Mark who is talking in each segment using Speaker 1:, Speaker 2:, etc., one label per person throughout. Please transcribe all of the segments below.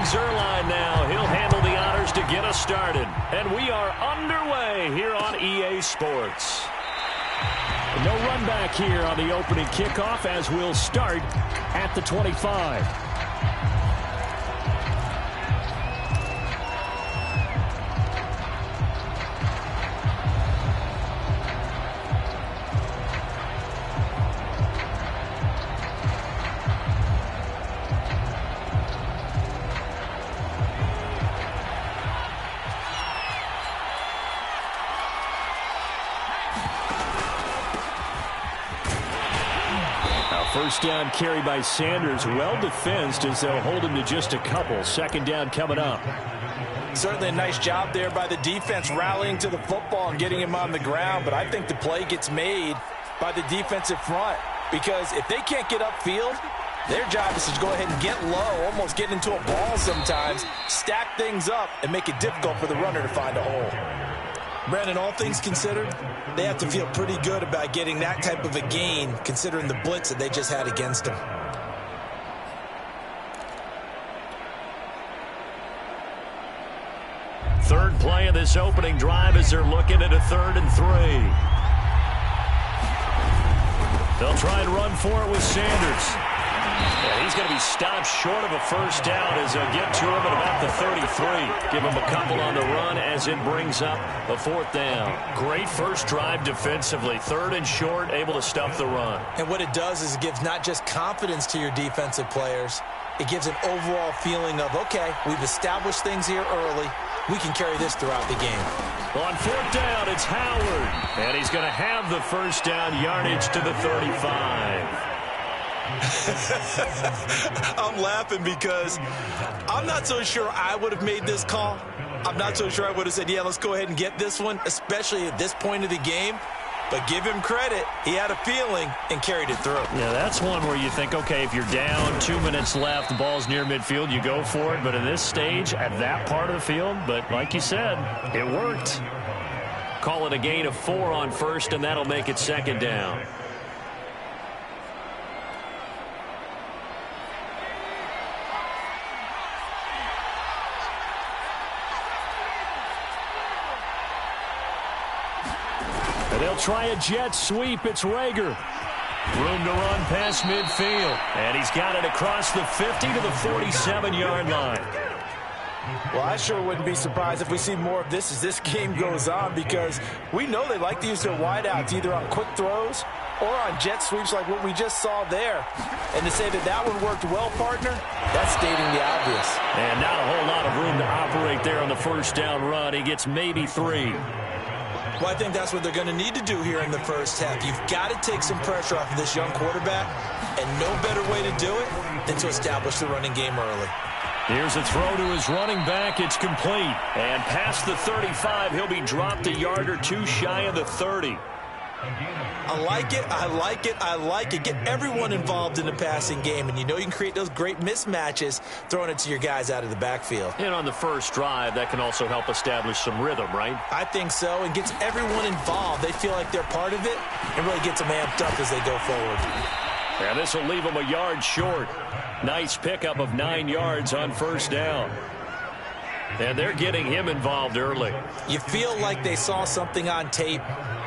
Speaker 1: Zuerlein now. He'll handle the honors to get us started. And we are underway here on EA Sports. No run back here on the opening kickoff as we'll start at the 25. First down carry by Sanders. Well defensed as they'll hold him to just a couple. Second down coming up.
Speaker 2: Certainly a nice job there by the defense rallying to the football and getting him on the ground. But I think the play gets made by the defensive front. Because if they can't get upfield, their job is to go ahead and get low, almost get into a ball sometimes, stack things up, and make it difficult for the runner to find a hole. Brandon, all things considered, they have to feel pretty good about getting that type of a gain, considering the blitz that they just had against them.
Speaker 1: Third play of this opening drive as they're looking at a 3rd and 3. They'll try and run for it with Sanders. And he's going to be stopped short of a first down as they'll get to him at about the 33. Give him a couple on the run as it brings up the 4th down. Great first drive defensively. 3rd and short, able to stuff the run.
Speaker 2: And what it does is it gives not just confidence to your defensive players, it gives an overall feeling of, okay, we've established things here early. We can carry this throughout the game.
Speaker 1: On 4th down, it's Howard. And he's going to have the first down yardage to the 35.
Speaker 2: I'm laughing because I'm not so sure I would have made this call. I'm not so sure I would have said, yeah, let's go ahead and get this one, especially at this point of the game. But give him credit. He had a feeling and carried it through.
Speaker 1: Yeah, that's one where you think, okay, if you're down, 2 minutes left, the ball's near midfield, you go for it. But in this stage, at that part of the field, but like you said, it worked. Call it a gain of 4 on first, and that'll make it 2nd down. And they'll try a jet sweep. It's Rager. Room to run past midfield. And he's got it across the 50 to the 47-yard line.
Speaker 2: Well, I sure wouldn't be surprised if we see more of this as this game goes on, because we know they like to use their wideouts either on quick throws or on jet sweeps like what we just saw there. And to say that that one worked well, partner, that's stating the obvious.
Speaker 1: And not a whole lot of room to operate there on the first down run. He gets maybe 3.
Speaker 2: Well, I think that's what they're going to need to do here in the first half. You've got to take some pressure off of this young quarterback, and no better way to do it than to establish the running game early.
Speaker 1: Here's a throw to his running back. It's complete. And past the 35, he'll be dropped a yard or 2 shy of the 30.
Speaker 2: I like it, I like it, I like it. Get everyone involved in the passing game, and you know you can create those great mismatches throwing it to your guys out of the backfield.
Speaker 1: And on the first drive, that can also help establish some rhythm, right?
Speaker 2: I think so, and gets everyone involved. They feel like they're part of it, and really gets them amped up as they go forward.
Speaker 1: And this will leave them a yard short. Nice pickup of 9 yards on first down. And they're getting him involved early.
Speaker 2: You feel like they saw something on tape,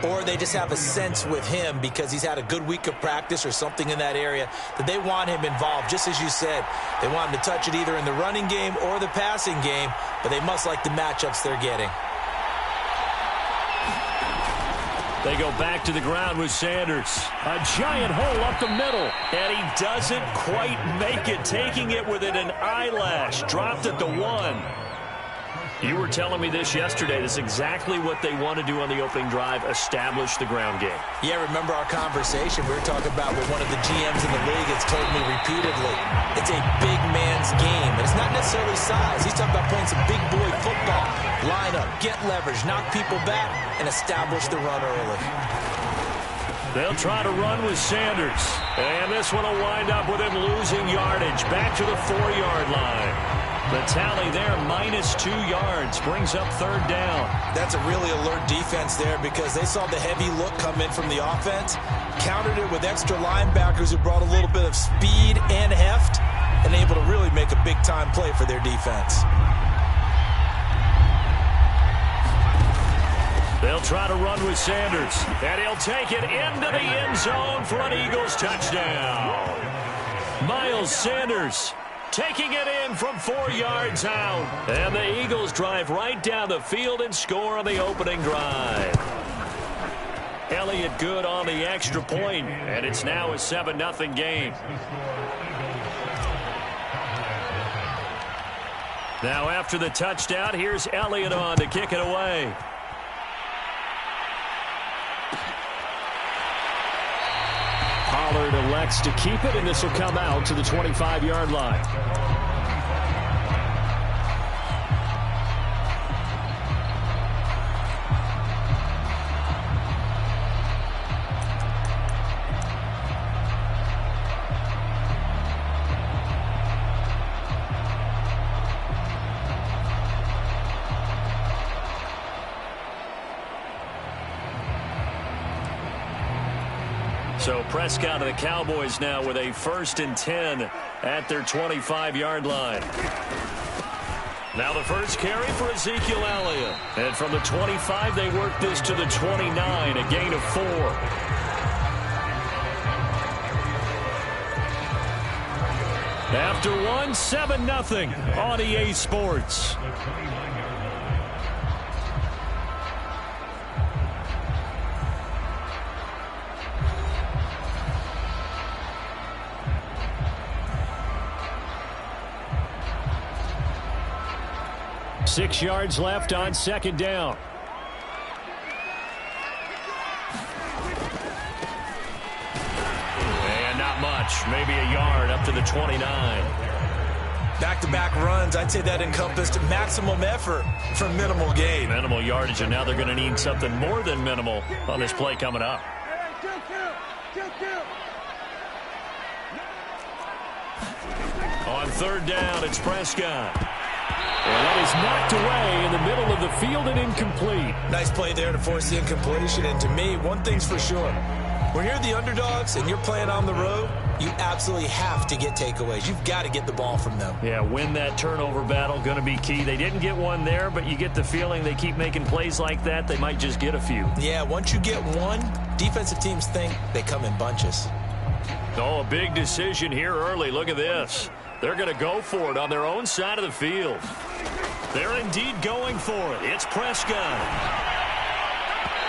Speaker 2: or they just have a sense with him because he's had a good week of practice or something in that area that they want him involved. Just as you said, they want him to touch it either in the running game or the passing game, but they must like the matchups they're getting.
Speaker 1: They go back to the ground with Sanders. A giant hole up the middle. And he doesn't quite make it, taking it within an eyelash. Dropped at the 1. You were telling me this yesterday. This is exactly what they want to do on the opening drive, establish the ground game.
Speaker 2: Yeah, remember our conversation. We were talking about what one of the GMs in the league has told me repeatedly. It's a big man's game, and it's not necessarily size. He's talking about playing some big boy football. Line up, get leverage, knock people back, and establish the run early.
Speaker 1: They'll try to run with Sanders. And this one will wind up with him losing yardage. Back to the 4-yard line. The tally there, minus 2 yards, brings up 3rd down. That's a really alert defense there because they saw the heavy look come in from the offense, countered it with extra linebackers who brought a little bit of speed and heft,
Speaker 2: and able to really make a big-time play for their defense.
Speaker 1: They'll try to run with Sanders, and he'll take it into the end zone for an Eagles touchdown. Miles Sanders taking it in from 4 yards out. And the Eagles drive right down the field and score on the opening drive. Elliott good on the extra point, and it's now a 7-0 game. Now after the touchdown, here's Elliott on to kick it away. Pollard elects to keep it, and this will come out to the 25-yard line. So Prescott and the Cowboys now with a 1st and 10 at their 25-yard line. Now the first carry for Ezekiel Elliott. And from the 25, they work this to the 29, a gain of 4. After 7-0 on EA Sports. Six yards left on 2nd down. And not much. Maybe a yard up to the 29.
Speaker 2: Back-to-back runs, I'd say that encompassed maximum effort for minimal gain.
Speaker 1: Minimal yardage, and now they're going to need something more than minimal on this play coming up. On 3rd down, it's Prescott. And that is knocked away in the middle of the field and incomplete.
Speaker 2: Nice play there to force the incompletion. And to me, one thing's for sure. When you're the underdogs and you're playing on the road, you absolutely have to get takeaways. You've got to get the ball from them.
Speaker 1: Yeah, win that turnover battle, going to be key. They didn't get one there, but you get the feeling they keep making plays like that, they might just get a few.
Speaker 2: Yeah, once you get one, defensive teams think they come in bunches.
Speaker 1: Oh, a big decision here early. Look at this. They're going to go for it on their own side of the field. They're indeed going for it. It's Prescott.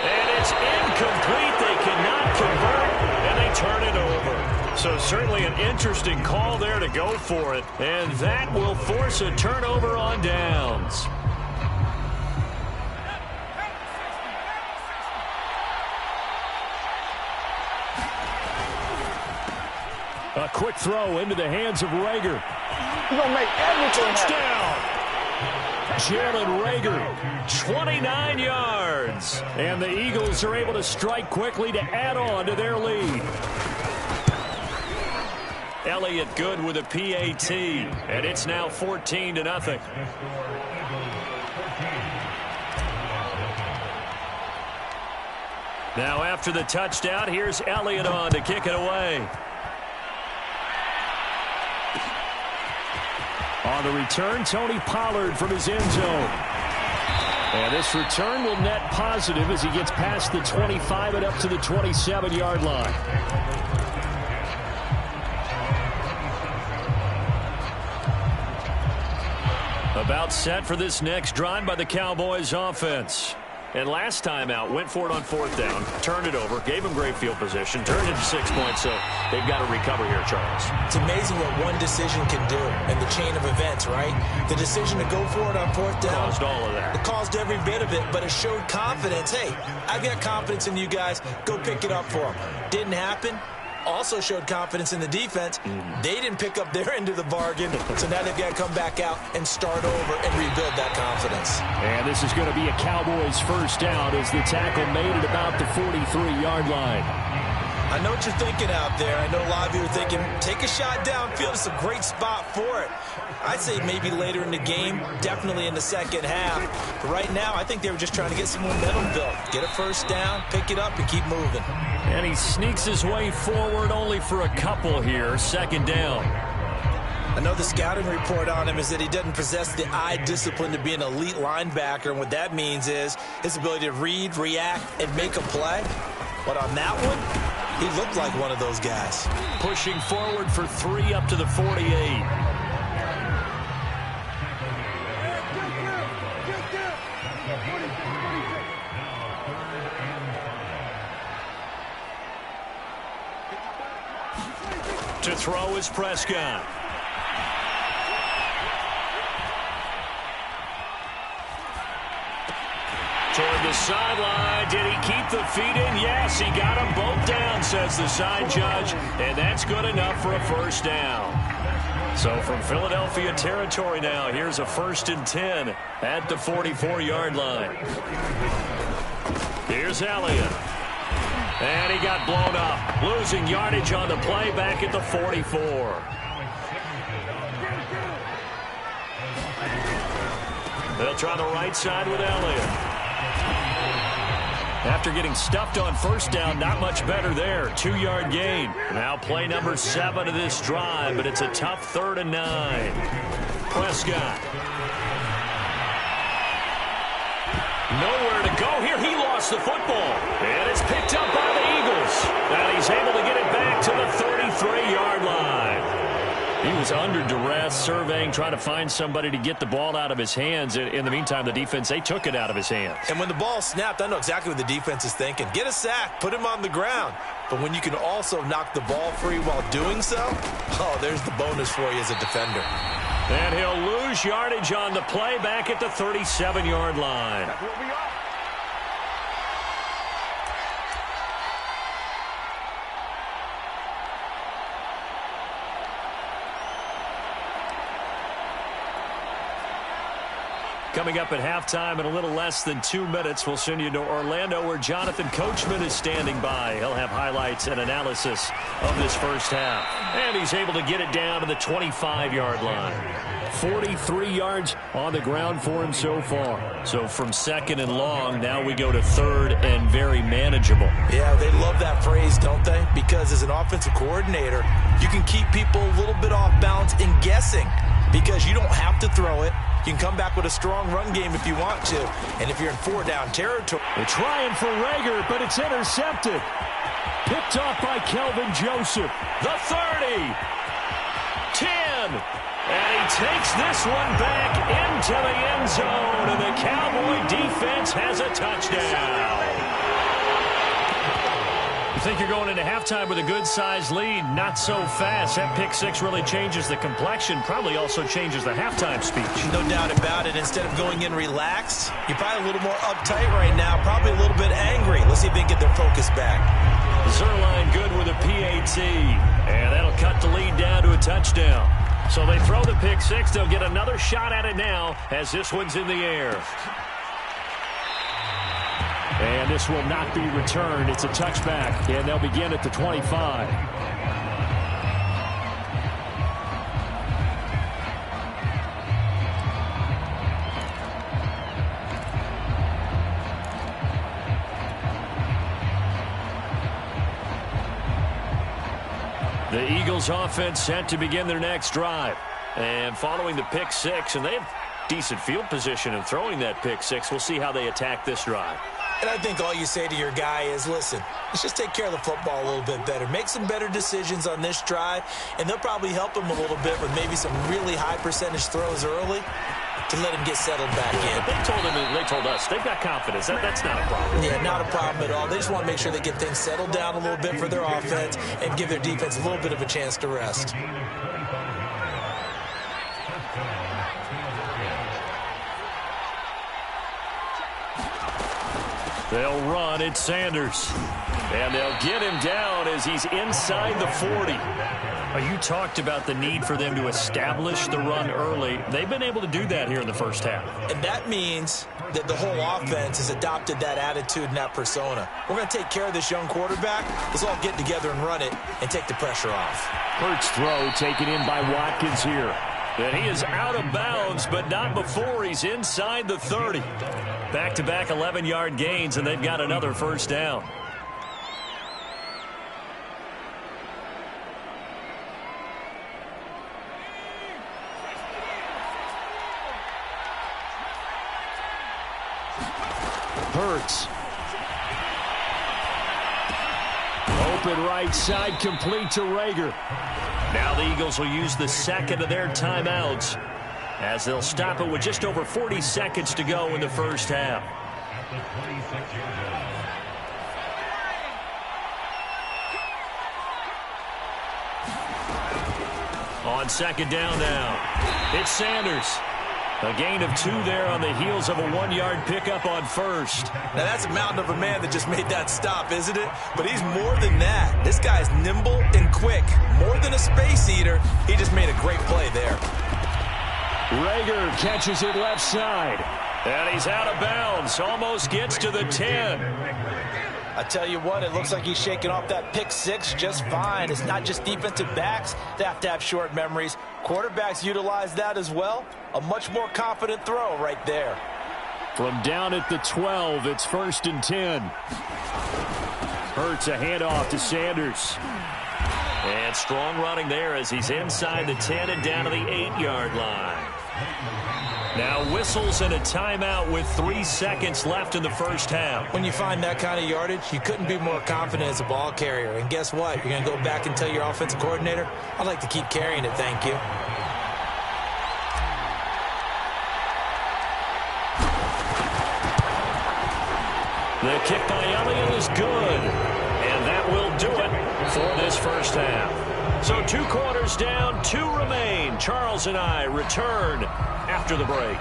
Speaker 1: And it's incomplete. They cannot convert, and they turn it over. So certainly an interesting call there to go for it, and that will force a turnover on downs. A quick throw into the hands of Rager.
Speaker 3: He's going to make everything
Speaker 1: touchdown. Jalen Rager, 29 yards. And the Eagles are able to strike quickly to add on to their lead. Elliott good with a PAT, and it's now 14-0. Now after the touchdown, here's Elliott on to kick it away. On the return, Tony Pollard from his end zone. And this return will net positive as he gets past the 25 and up to the 27-yard line. About set for this next drive by the Cowboys offense. And last time out, went for it on 4th down, turned it over, gave him great field position, turned it to 6 points, so they've got to recover here, Charles.
Speaker 2: It's amazing what one decision can do in the chain of events, right? The decision to go for it on 4th down.
Speaker 1: Caused all of that.
Speaker 2: It caused every bit of it, but it showed confidence. Hey, I've got confidence in you guys. Go pick it up for them. Didn't happen. Also showed confidence in the defense. They didn't pick up their end of the bargain, so now they've got to come back out and start over and rebuild that confidence.
Speaker 1: And this is going to be a Cowboys first down as the tackle made it about the 43-yard line.
Speaker 2: I know what you're thinking out there. I know a lot of you are thinking, take a shot downfield. It's a great spot for it. I'd say maybe later in the game, definitely in the second half. But right now, I think they were just trying to get some momentum built. Get a first down, pick it up, and keep moving.
Speaker 1: And he sneaks his way forward only for a couple here. 2nd down.
Speaker 2: I know the scouting report on him is that he doesn't possess the eye discipline to be an elite linebacker, and what that means is his ability to read, react, and make a play. But on that one, he looked like one of those guys.
Speaker 1: Pushing forward for 3 up to the 48. To throw is Prescott. Toward the sideline. Did he keep the feet in? Yes, he got them both down, says the side judge. And that's good enough for a first down. So from Philadelphia territory now, here's a 1st and 10 at the 44-yard line. Here's Elliott. And he got blown up. Losing yardage on the play back at the 44. They'll try the right side with Elliott. After getting stuffed on first down, not much better there. 2-yard gain. Now play number 7 of this drive, but it's a tough 3rd and 9. Prescott. Nowhere to go here. He lost the football. And it's picked up by the Eagles. And he's able to get it back to the 33-yard line. He was under duress, surveying, trying to find somebody to get the ball out of his hands. In the meantime, the defense, they took it out of his hands.
Speaker 2: And when the ball snapped, I know exactly what the defense is thinking. Get a sack, put him on the ground. But when you can also knock the ball free while doing so, oh, there's the bonus for you as a defender.
Speaker 1: And he'll lose yardage on the play back at the 37-yard line.
Speaker 3: That's where we are.
Speaker 1: Coming up at halftime in a little less than 2 minutes, we'll send you to Orlando where Jonathan Coachman is standing by. He'll have highlights and analysis of this first half. And he's able to get it down to the 25-yard line. 43 yards on the ground for him so far. So from 2nd and long, now we go to 3rd and very manageable.
Speaker 2: Yeah, they love that phrase, don't they? Because as an offensive coordinator, you can keep people a little bit off balance and guessing because you don't have to throw it. You can come back with a strong run game if you want to. And if you're in 4-down territory.
Speaker 1: They're trying for Rager, but it's intercepted. Picked off by Kelvin Joseph. The 30. 10. And he takes this one back into the end zone. And the Cowboy defense has a touchdown. You think you're going into halftime with a good-sized lead. Not so fast. That pick 6 really changes the complexion. Probably also changes the halftime speech.
Speaker 2: No doubt about it. Instead of going in relaxed, you're probably a little more uptight right now. Probably a little bit angry. Let's see if they can get their focus back.
Speaker 1: Zerline good with a PAT. And that'll cut the lead down to a touchdown. So they throw the pick 6. They'll get another shot at it now as this one's in the air. And this will not be returned. It's a touchback, and they'll begin at the 25. The Eagles offense set to begin their next drive. And following the pick 6, and they have decent field position in throwing that pick 6. We'll see how they attack this drive.
Speaker 2: And I think all you say to your guy is, listen, let's just take care of the football a little bit better. Make some better decisions on this drive, and they'll probably help him a little bit with maybe some really high percentage throws early to let him get settled back in.
Speaker 1: But they told us they've got confidence. That's not a problem.
Speaker 2: Yeah, not a problem at all. They just want to make sure they get things settled down a little bit for their offense and give their defense a little bit of a chance to rest.
Speaker 1: They'll run at Sanders. And they'll get him down as he's inside the 40. You talked about the need for them to establish the run early. They've been able to do that here in the first half.
Speaker 2: And that means that the whole offense has adopted that attitude and that persona. We're going to take care of this young quarterback. Let's all get together and run it and take the pressure off.
Speaker 1: Hurts throw taken in by Watkins here. And he is out of bounds, but not before he's inside the 30. Back-to-back 11-yard gains, and they've got another first down. Hurts. Open right side, complete to Rager. Now the Eagles will use the second of their timeouts as they'll stop it with just over 40 seconds to go in the first half. On second down now, it's Sanders. A gain of 2 there on the heels of a 1-yard pickup on first.
Speaker 2: Now that's a mountain of a man that just made that stop, isn't it? But he's more than that. This guy's nimble and quick. More than a space eater. He just made a great play there.
Speaker 1: Rager catches it left side. And he's out of bounds. Almost gets to the 10.
Speaker 2: I tell you what, it looks like he's shaking off that pick six just fine. It's not just defensive backs that have short memories. Quarterbacks utilize that as well. A much more confident throw right there.
Speaker 1: From down at the 12, it's 1st and 10. Hurts a handoff to Sanders. And strong running there as he's inside the 10 and down to the 8-yard line. Now whistles and a timeout with 3 seconds left in the first half.
Speaker 2: When you find that kind of yardage, you couldn't be more confident as a ball carrier. And guess what? You're going to go back and tell your offensive coordinator, I'd like to keep carrying it, thank you.
Speaker 1: The kick by Elliott is good. And that will do it for this first half. So 2 quarters down, 2 remain. Charles and I return after the break.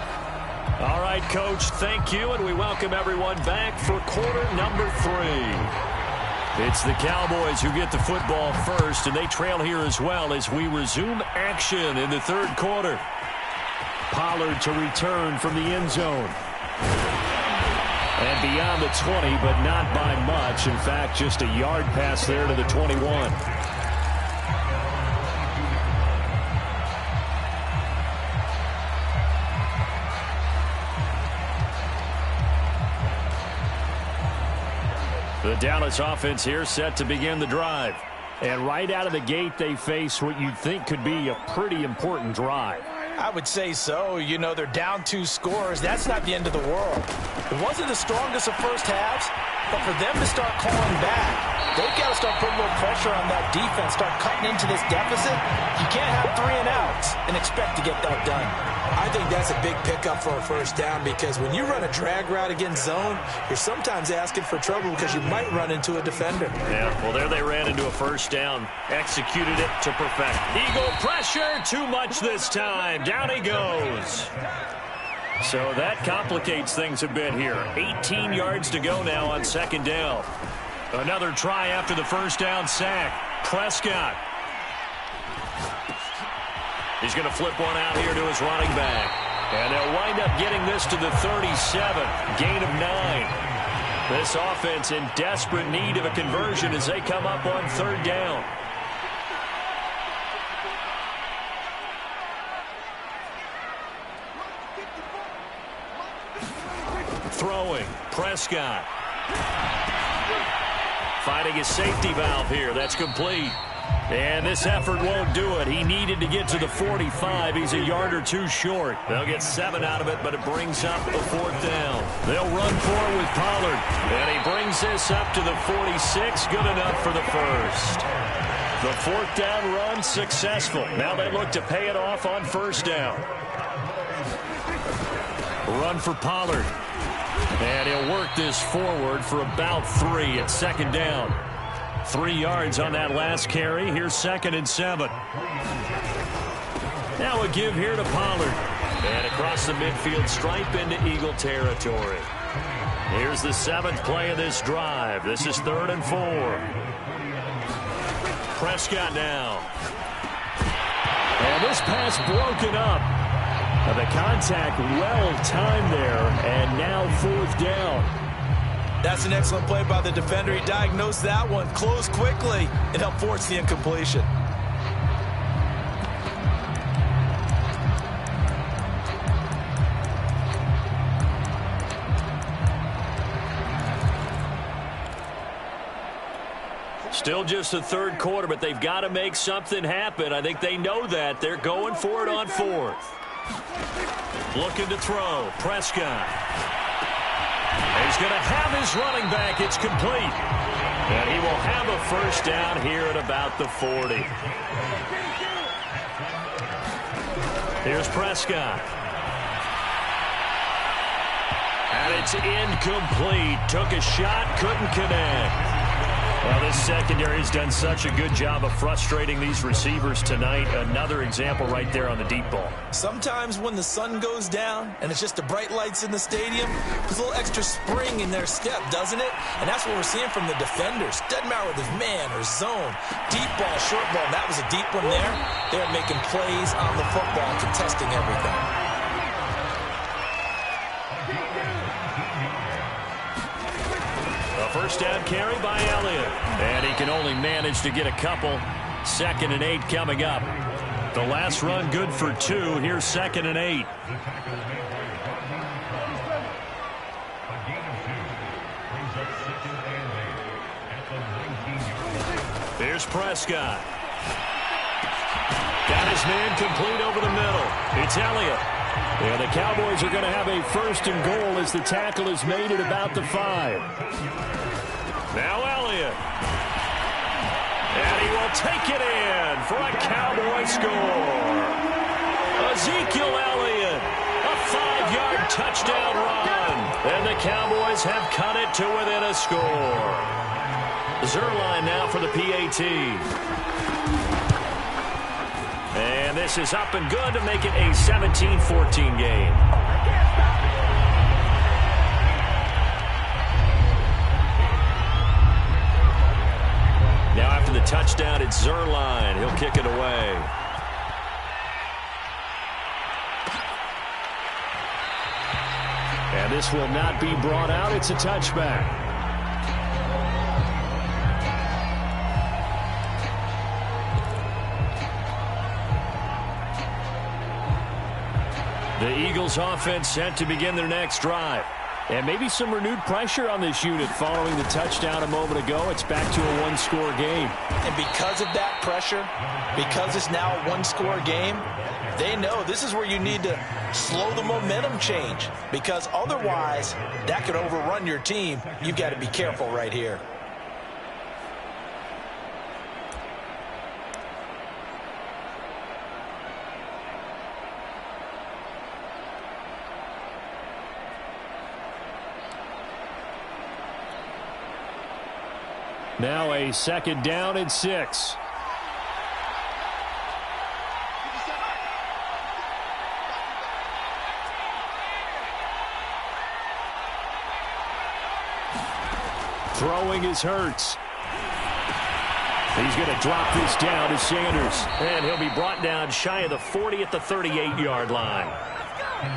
Speaker 1: All right, Coach, thank you, and we welcome everyone back for quarter number 3. It's the Cowboys who get the football first, and they trail here as well as we resume action in the 3rd quarter. Pollard to return from the end zone. And beyond the 20, but not by much. In fact, just a yard pass there to the 21. The Dallas offense here set to begin the drive. And right out of the gate, they face what you'd think could be a pretty important drive.
Speaker 2: I would say so. You know, they're down 2 scores. That's not the end of the world. It wasn't the strongest of first halves, but for them to start calling back, they've got to start putting a little pressure on that defense, start cutting into this deficit. You can't have 3 and outs and expect to get that done. I think that's a big pickup for a first down because when you run a drag route against zone, you're sometimes asking for trouble because you might run into a defender.
Speaker 1: Yeah, well, there they ran into a first down, executed it to perfect. Eagle pressure, too much this time. Down he goes. So that complicates things a bit here. 18 yards to go now on second down. Another try after the first down sack. Prescott. He's going to flip one out here to his running back. And they'll wind up getting this to the 37. Gain of 9. This offense in desperate need of a conversion as they come up on 3rd down. Throwing. Prescott. Finding his safety valve here. That's complete. And this effort won't do it. He needed to get to the 45. He's a yard or 2 short. They'll get 7 out of it, but it brings up a 4th down. They'll run for it with Pollard. And he brings this up to the 46. Good enough for the first. The 4th down run successful. Now they look to pay it off on 1st down. Run for Pollard. And he'll work this forward for about 3 at 2nd down. 3 yards on that last carry. Here's 2nd and 7. Now a give here to Pollard. And across the midfield stripe into Eagle territory. Here's the 7th play of this drive. This is 3rd and 4. Prescott now. And this pass broken up. The contact well timed there. And now 4th down.
Speaker 2: That's an excellent play by the defender. He diagnosed that one, closed quickly, and helped force the incompletion.
Speaker 1: Still just the 3rd quarter, but they've got to make something happen. I think they know that. They're going for it on 4th. Looking to throw. Prescott. He's going to have his running back. It's complete. And he will have a first down here at about the 40. Here's Prescott. And it's incomplete. Took a shot, couldn't connect. Well, this secondary has done such a good job of frustrating these receivers tonight. Another example right there on the deep ball.
Speaker 2: Sometimes when the sun goes down and it's just the bright lights in the stadium, there's a little extra spring in their step, doesn't it? And that's what we're seeing from the defenders. Doesn't matter whether it's man or zone, deep ball, short ball. That was a deep one there. They're making plays on the football, contesting everything.
Speaker 1: First down carry by Elliott. And he can only manage to get a couple. 2nd and 8 coming up. The last run good for 2. Here's 2nd and 8. Here's Prescott. Got his man complete over the middle. It's Elliott. And the Cowboys are going to have a 1st and goal as the tackle is made at about the 5. Now Elliott. And he will take it in for a Cowboy score. Ezekiel Elliott. A 5-yard touchdown run. And the Cowboys have cut it to within a score. Zerline now for the PAT. And this is up and good to make it a 17-14 game. Now after the touchdown, it's Zerline. He'll kick it away. And this will not be brought out. It's a touchback. The Eagles offense set to begin their next drive. And maybe some renewed pressure on this unit following the touchdown a moment ago. It's back to a one-score game.
Speaker 2: And because of that pressure, because it's now a one-score game, they know this is where you need to slow the momentum change. Because otherwise, that could overrun your team. You've got to be careful right here.
Speaker 1: Now a 2nd down and 6. Throwing is Hurts. He's going to drop this down to Sanders. And he'll be brought down shy of the 40 at the 38-yard line.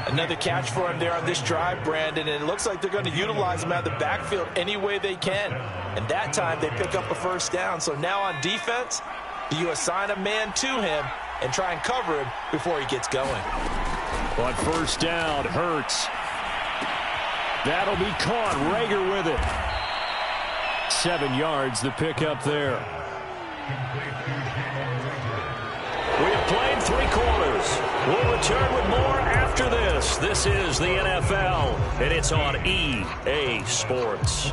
Speaker 2: Another catch for him there on this drive, Brandon, and it looks like they're going to utilize him out of the backfield any way they can. And that time they pick up a 1st down. So now on defense, do you assign a man to him and try and cover him before he gets going?
Speaker 1: On 1st down, Hurts. That'll be caught. Rager with it. 7 yards, the pickup there. We have played 3 quarters. We'll return with more after this. This is the NFL, and it's on EA Sports.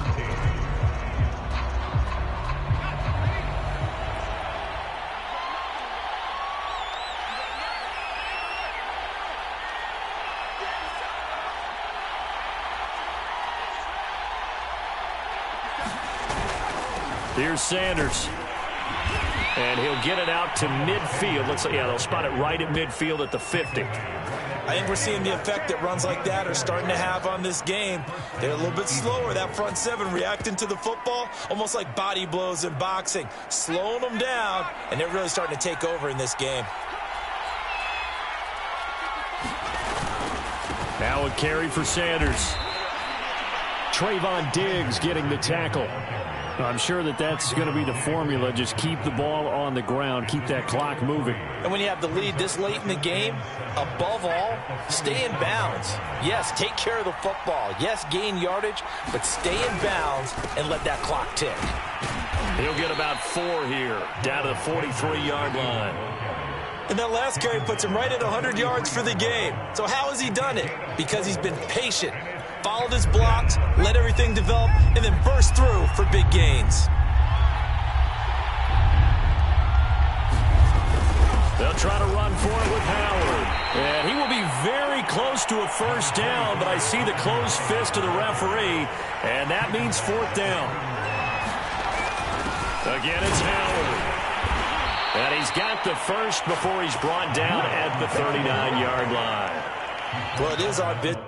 Speaker 1: Here's Sanders. And he'll get it out to midfield. Looks like, yeah, they'll spot it right at midfield at the 50.
Speaker 2: I think we're seeing the effect that runs like that are starting to have on this game. They're a little bit slower, that front 7 reacting to the football, almost like body blows in boxing, slowing them down, and they're really starting to take over in this game.
Speaker 1: Now a carry for Sanders. Trayvon Diggs getting the tackle. I'm sure that that's going to be the formula. Just keep the ball on the ground. Keep that clock moving.
Speaker 2: And when you have the lead this late in the game, above all, stay in bounds. Yes, take care of the football. Yes, gain yardage, but stay in bounds and let that clock tick.
Speaker 1: He'll get about 4 here, down to the 43-yard line.
Speaker 2: And that last carry puts him right at 100 yards for the game. So how has he done it? Because he's been patient. followed his blocks, let everything develop, and then burst through for big gains.
Speaker 1: They'll try to run for it with Howard. And he will be very close to a first down, but I see the closed fist of the referee, and that means fourth down. Again, it's Howard. And he's got the first before he's brought down at the 39-yard line.
Speaker 2: Well, it is our bit.